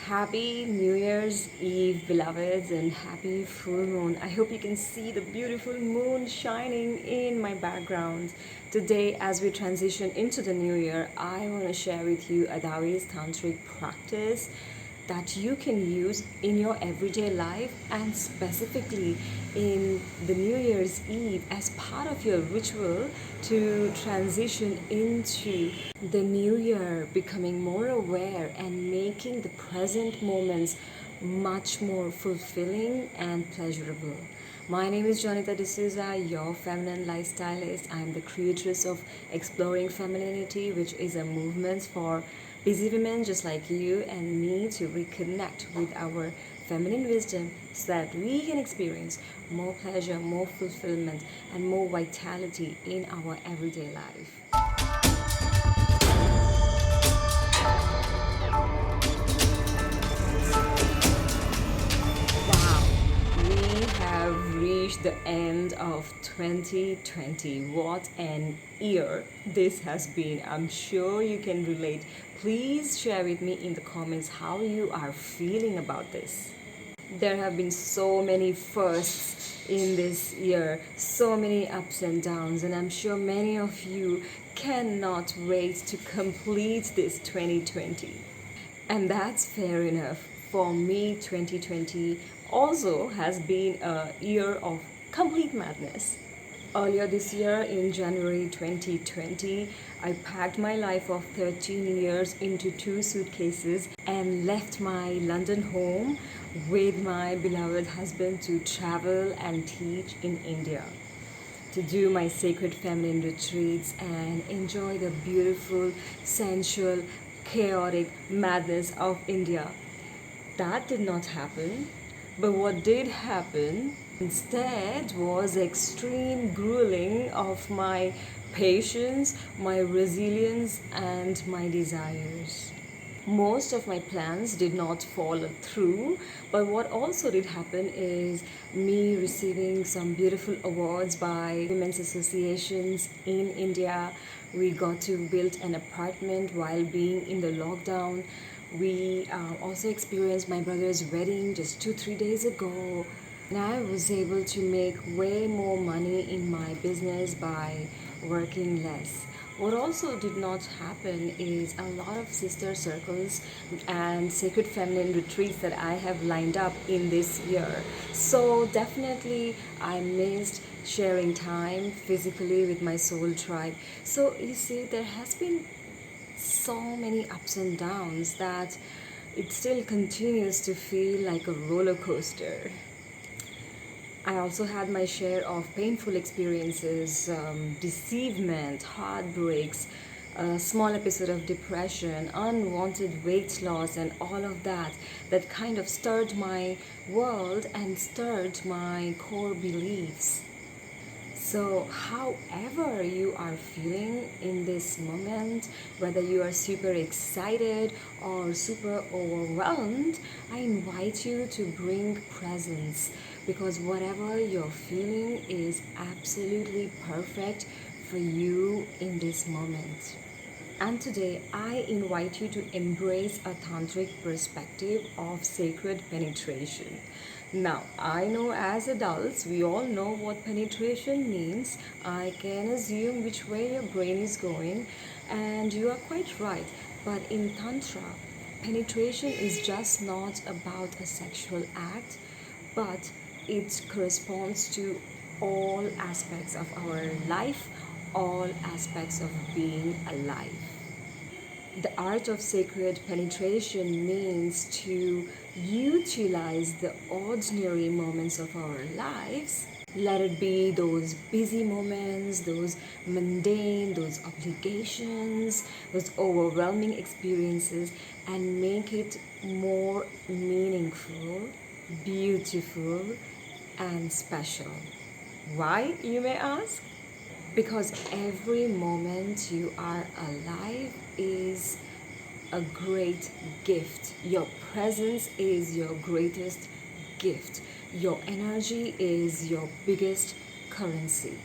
Happy New Year's Eve, beloveds, and happy full moon. I hope you can see the beautiful moon shining in my background. Today, as we transition into the new year, I want to share with you a Taoist Tantric practice that you can use in your everyday life and specifically in the New Year's Eve as part of your ritual to transition into the new year, becoming more aware and making the present moments much more fulfilling and pleasurable. My name is Jonita D'souza, your Feminine Lifestylist. I am the Creatress of Exploring Femininity, which is a movement for busy women just like you and me to reconnect with our feminine wisdom so that we can experience more pleasure, more fulfillment, and more vitality in our everyday life. Wow, we have reached the end of 2020. What an year this has been. I'm sure you can relate. Please share with me in the comments how you are feeling about this. There have been so many firsts in this year, so many ups and downs, and I'm sure many of you cannot wait to complete this 2020. And that's fair enough. For me, 2020 also has been a year of complete madness. Earlier this year, in January 2020, I packed my life of 13 years into 2 suitcases and left my London home with my beloved husband to travel and teach in India, to do my sacred feminine retreats and enjoy the beautiful, sensual, chaotic madness of India. That did not happen, but what did happen instead was extreme grueling of my patience, my resilience, and my desires. Most of my plans did not follow through, but what also did happen is me receiving some beautiful awards by women's associations in India. We got to build an apartment while being in the lockdown. We also experienced my brother's wedding just 2-3 days ago. And I was able to make way more money in my business by working less. What also did not happen is a lot of sister circles and sacred feminine retreats that I have lined up in this year. So definitely I missed sharing time physically with my soul tribe. So you see, there has been so many ups and downs that it still continues to feel like a roller coaster. I also had my share of painful experiences, deceivement, heartbreaks, a small episode of depression, unwanted weight loss, and all of that kind of stirred my world and stirred my core beliefs. So, however you are feeling in this moment, whether you are super excited or super overwhelmed, I invite you to bring presence, because whatever you're feeling is absolutely perfect for you in this moment. And today, I invite you to embrace a tantric perspective of sacred penetration. Now, I know as adults, we all know what penetration means. I can assume which way your brain is going, and you are quite right. But in Tantra, penetration is just not about a sexual act, but it corresponds to all aspects of our life, all aspects of being alive. The art of sacred penetration means to utilize the ordinary moments of our lives. Let it be those busy moments, those mundane, those obligations, those overwhelming experiences, and make it more meaningful, beautiful, and special. Why, you may ask? Because every moment you are alive is a great gift. Your presence is your greatest gift. Your energy is your biggest currency.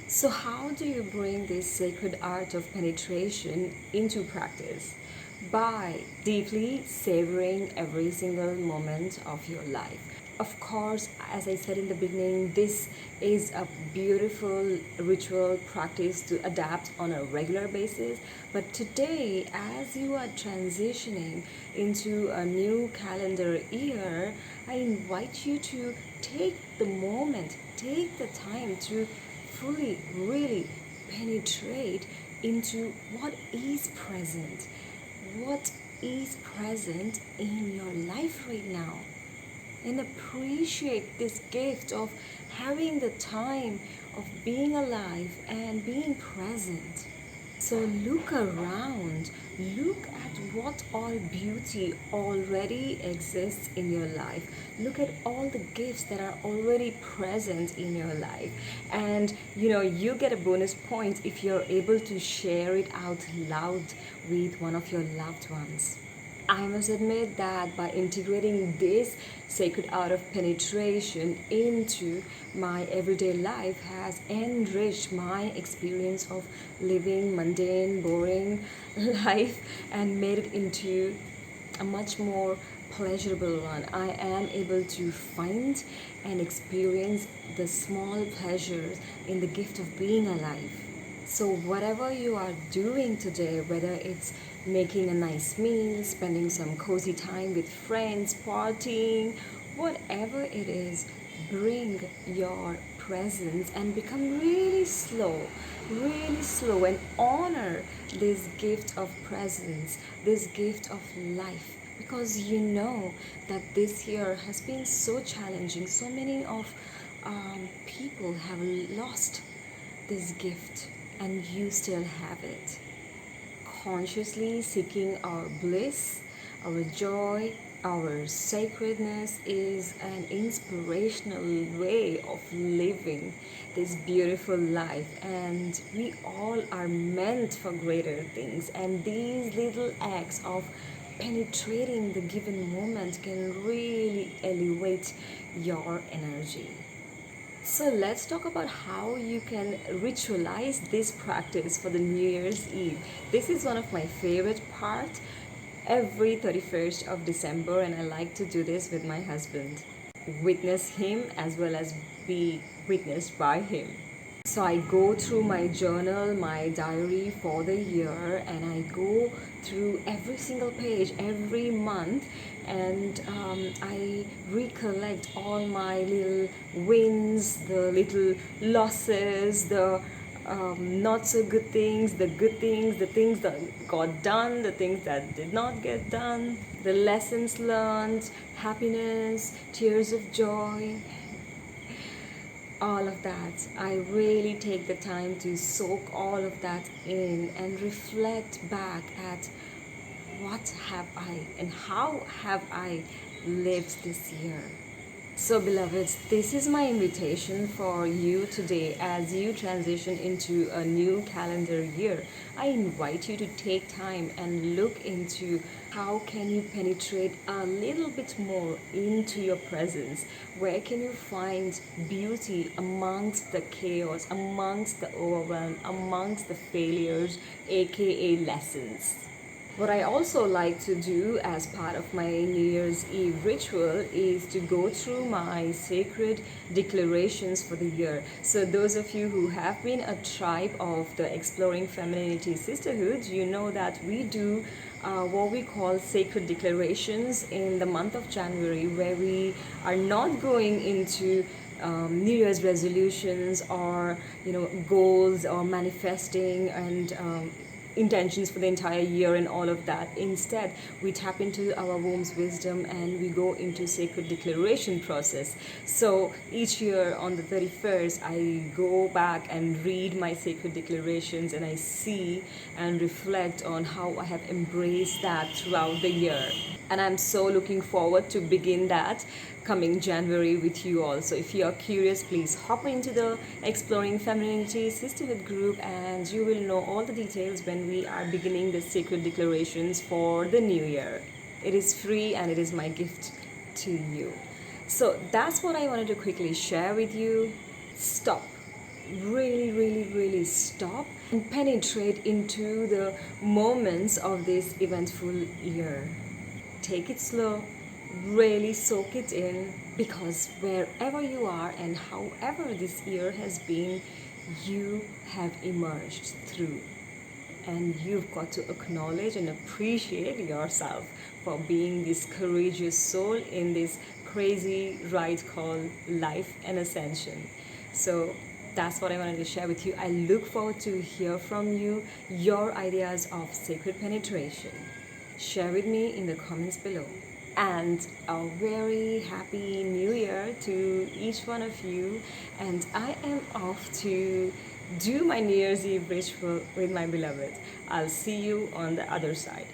So how do you bring this sacred art of penetration into practice? by deeply savoring every single moment of your life. Of course, as I said in the beginning, this is a beautiful ritual practice to adapt on a regular basis. But today, as you are transitioning into a new calendar year, I invite you to take the moment, take the time to fully, really penetrate into what is present. What is present in your life right now? And appreciate this gift of having the time of being alive and being present. So look around, look at what all beauty already exists in your life. Look at all the gifts that are already present in your life. And you get a bonus point if you're able to share it out loud with one of your loved ones. I must admit that by integrating this sacred art of penetration into my everyday life has enriched my experience of living mundane, boring life and made it into a much more pleasurable one. I am able to find and experience the small pleasures in the gift of being alive. So whatever you are doing today, whether it's making a nice meal, spending some cozy time with friends, partying, whatever it is, bring your presence and become really slow, and honor this gift of presence, this gift of life. Because you know that this year has been so challenging. So many of people have lost this gift, and you still have it. Consciously seeking our bliss, our joy, our sacredness is an inspirational way of living this beautiful life, and we all are meant for greater things. And these little acts of penetrating the given moment can really elevate your energy. So let's talk about how you can ritualize this practice for the New Year's Eve. This is one of my favorite parts every 31st of December, and I like to do this with my husband. Witness him as well as be witnessed by him. So I go through my journal, my diary for the year, and I go through every single page every month, and I recollect all my little wins, the little losses, the not so good things, the good things, the things that got done, the things that did not get done, the lessons learned, happiness, tears of joy, all of that. I really take the time to soak all of that in and reflect back at what have I and how have I lived this year. So beloveds, this is my invitation for you today as you transition into a new calendar year. I invite you to take time and look into how can you penetrate a little bit more into your presence. Where can you find beauty amongst the chaos, amongst the overwhelm, amongst the failures, aka lessons. What I also like to do as part of my New Year's Eve ritual is to go through my sacred declarations for the year. So those of you who have been a tribe of the Exploring Femininity Sisterhood, you know that we do what we call sacred declarations in the month of January, where we are not going into New Year's resolutions or goals or manifesting and intentions for the entire year and all of that. Instead, we tap into our womb's wisdom and we go into sacred declaration process. So each year on the 31st, I go back and read my sacred declarations, and I see and reflect on how I have embraced that throughout the year. And I'm so looking forward to begin that coming January with you all. So if you are curious, please hop into the Exploring Femininity Sisterhood group, and you will know all the details when we are beginning the sacred declarations for the new year. It is free and it is my gift to you. So that's what I wanted to quickly share with you. Stop. Really, really, really stop and penetrate into the moments of this eventful year. Take it slow, really soak it in, because wherever you are and however this year has been, you have emerged through. And you've got to acknowledge and appreciate yourself for being this courageous soul in this crazy ride called life and ascension. So that's what I wanted to share with you. I look forward to hear from you your ideas of sacred penetration. Share with me in the comments below. And a very happy new year to each one of you. And I am off to do my New Year's Eve ritual with my beloved. I'll see you on the other side.